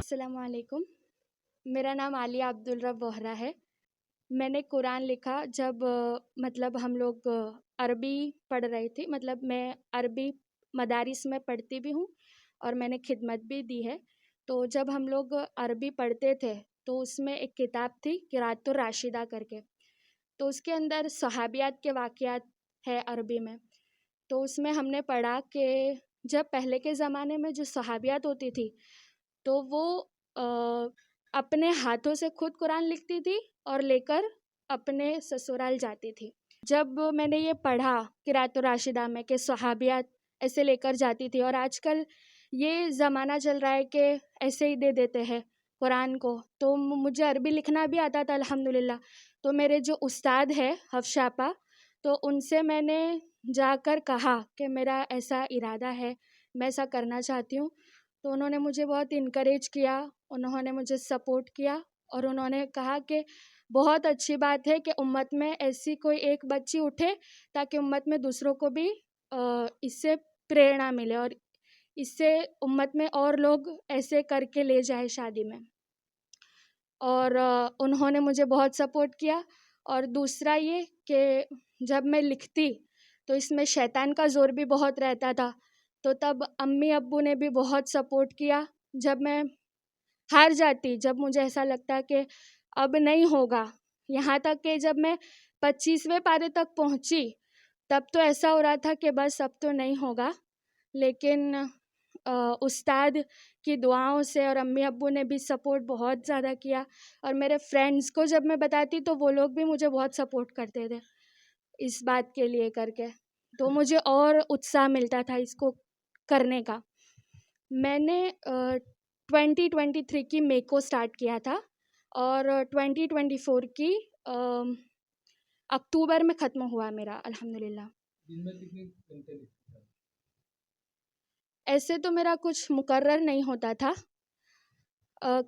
السلام علیکم، میرا نام عالیہ عبدالرب وہرا ہے۔ میں نے قرآن لکھا جب مطلب ہم لوگ عربی پڑھ رہی تھی، مطلب میں عربی مدارس میں پڑھتی بھی ہوں اور میں نے خدمت بھی دی ہے۔ تو جب ہم لوگ عربی پڑھتے تھے تو اس میں ایک کتاب تھی قراءۃ الراشدہ کر کے، تو اس کے اندر صحابیات کے واقعات ہے عربی میں۔ تو اس میں ہم نے پڑھا کہ جب پہلے کے زمانے میں جو صحابیات ہوتی تھی تو وہ اپنے ہاتھوں سے خود قرآن لکھتی تھی اور لے کر اپنے سسرال جاتی تھی۔ جب میں نے یہ پڑھا قراءۃ الراشدہ میں کہ صحابیات ایسے لے کر جاتی تھی، اور آج کل یہ زمانہ چل رہا ہے کہ ایسے ہی دے دیتے ہیں قرآن کو، تو مجھے عربی لکھنا بھی آتا تھا الحمدللہ۔ تو میرے جو استاد ہے حفصہ آپا، تو ان سے میں نے جا کر کہا کہ میرا ایسا ارادہ ہے، میں ایسا کرنا چاہتی ہوں۔ تو انہوں نے مجھے بہت انکریج کیا، انہوں نے مجھے سپورٹ کیا، اور انہوں نے کہا کہ بہت اچھی بات ہے کہ امت میں ایسی کوئی ایک بچی اٹھے تاکہ امت میں دوسروں کو بھی اس سے پریرنا ملے، اور اس سے امت میں اور لوگ ایسے کر کے لے جائے شادی میں۔ اور انہوں نے مجھے بہت سپورٹ کیا۔ اور دوسرا یہ کہ جب میں لکھتی تو اس میں شیطان کا زور بھی بہت رہتا تھا، تو تب امی ابو نے بھی بہت سپورٹ کیا۔ جب میں ہار جاتی، جب مجھے ایسا لگتا کہ اب نہیں ہوگا، یہاں تک کہ جب میں 25ویں پارے تک پہنچی تب تو ایسا ہو رہا تھا کہ بس اب تو نہیں ہوگا، لیکن استاد کی دعاؤں سے اور امی ابو نے بھی سپورٹ بہت زیادہ کیا، اور میرے فرینڈز کو جب میں بتاتی تو وہ لوگ بھی مجھے بہت سپورٹ کرتے تھے اس بات کے لیے کر کے، تو مجھے اور اتساہ ملتا تھا اس کو کرنے کا۔ میں نے 2023 کی مئی کو سٹارٹ کیا تھا اور 2024 کی اکتوبر میں ختم ہوا میرا الحمدللہ۔ دن میں کتنے گھنٹے لکھتے ہیں؟ ایسے تو میرا کچھ مقرر نہیں ہوتا تھا،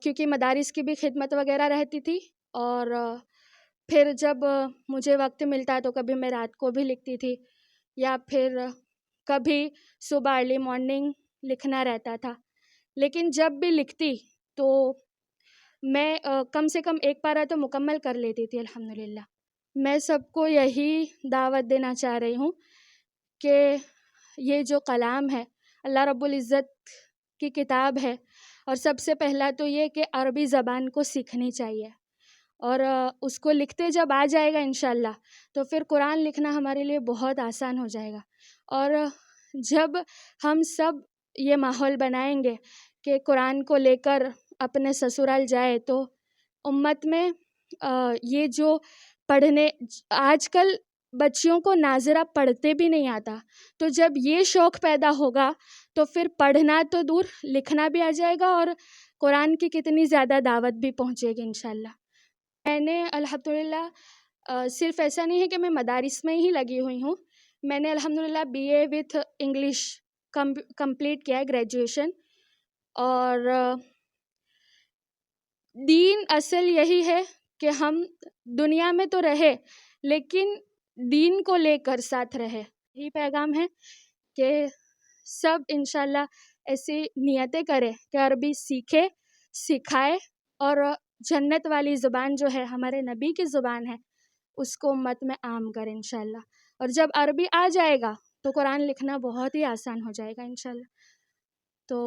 کیونکہ مدارس کی بھی خدمت وغیرہ رہتی تھی، اور پھر جب مجھے وقت ملتا تو کبھی میں رات کو بھی لکھتی تھی، یا پھر کبھی صبح ارلی مارننگ لکھنا رہتا تھا۔ لیکن جب بھی لکھتی تو میں کم سے کم ایک پارہ تو مکمل کر لیتی تھی الحمدللہ۔ میں سب کو یہی دعوت دینا چاہ رہی ہوں کہ یہ جو کلام ہے اللہ رب العزت کی کتاب ہے، اور سب سے پہلا تو یہ کہ عربی زبان کو سیکھنی چاہیے، اور اس کو لکھتے جب آ جائے گا انشاءاللہ تو پھر قرآن لکھنا ہمارے لیے بہت آسان ہو جائے گا۔ اور جب ہم سب یہ ماحول بنائیں گے کہ قرآن کو لے کر اپنے سسرال جائے، تو امت میں یہ جو پڑھنے، آج کل بچیوں کو ناظرہ پڑھتے بھی نہیں آتا، تو جب یہ شوق پیدا ہوگا تو پھر پڑھنا تو دور لکھنا بھی آ جائے گا، اور قرآن کی کتنی زیادہ دعوت بھی پہنچے گی انشاءاللہ۔ میں نے الحمدللہ صرف ایسا نہیں ہے کہ میں مدارس میں ہی لگی ہوئی ہوں، میں نے الحمدللہ BA وتھ انگلش کمپلیٹ کیا ہے، گریجویشن۔ اور دین اصل یہی ہے کہ ہم دنیا میں تو رہے لیکن دین کو لے کر ساتھ رہے۔ یہی پیغام ہے کہ سب انشاءاللہ ایسی نیتیں کرے کہ عربی سیکھے، سکھائے، اور جنت والی زبان جو ہے ہمارے نبی کی زبان ہے اس کو امت میں عام کرے انشاءاللہ۔ اور جب عربی آ جائے گا تو قرآن لکھنا بہت ہی آسان ہو جائے گا انشاءاللہ۔ تو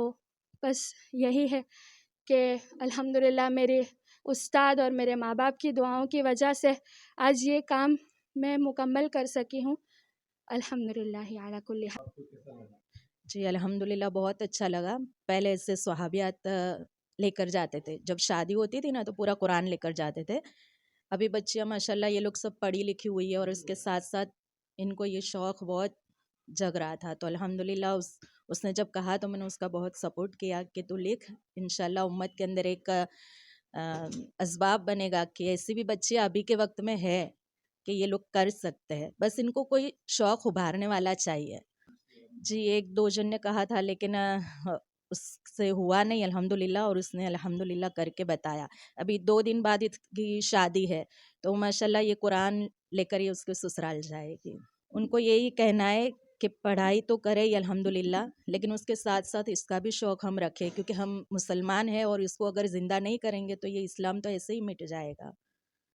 بس یہی ہے کہ الحمدللہ میرے استاد اور میرے ماں باپ کی دعاؤں کی وجہ سے آج یہ کام میں مکمل کر سکی ہوں، الحمدللہ علی کل حال۔ آپ کو کیسا لگا؟ جی الحمدللہ بہت اچھا لگا۔ پہلے ایسے صحابیات لے کر جاتے تھے، جب شادی ہوتی تھی نا تو پورا قرآن لے کر جاتے تھے۔ ابھی بچیاں ماشاءاللہ یہ لوگ سب پڑھی لکھی ہوئی ہے، اور اس کے ساتھ ساتھ ان کو یہ شوق بہت جگ رہا تھا، تو الحمدللہ اس نے جب کہا تو میں نے اس کا بہت سپورٹ کیا کہ تو لکھ، انشاءاللہ امت کے اندر ایک اسباب بنے گا کہ ایسی بھی بچے ابھی کے وقت میں ہے کہ یہ لوگ کر سکتے ہیں، بس ان کو کوئی شوق ابھارنے والا چاہیے. جی ایک دو جن نے کہا تھا لیکن اس سے ہوا نہیں الحمدللہ، اور اس نے الحمدللہ کر کے بتایا. ابھی 2 دن بعد اس کی شادی ہے تو ماشاءاللہ یہ قرآن لے کر ہی اس کے سسرال جائے گی. ان کو یہی کہنا ہے کہ پڑھائی تو کرے ہی الحمدللہ، لیکن اس کے ساتھ ساتھ اس کا بھی شوق ہم رکھیں، کیونکہ ہم مسلمان ہیں اور اس کو اگر زندہ نہیں کریں گے تو یہ اسلام تو ایسے ہی مٹ جائے گا.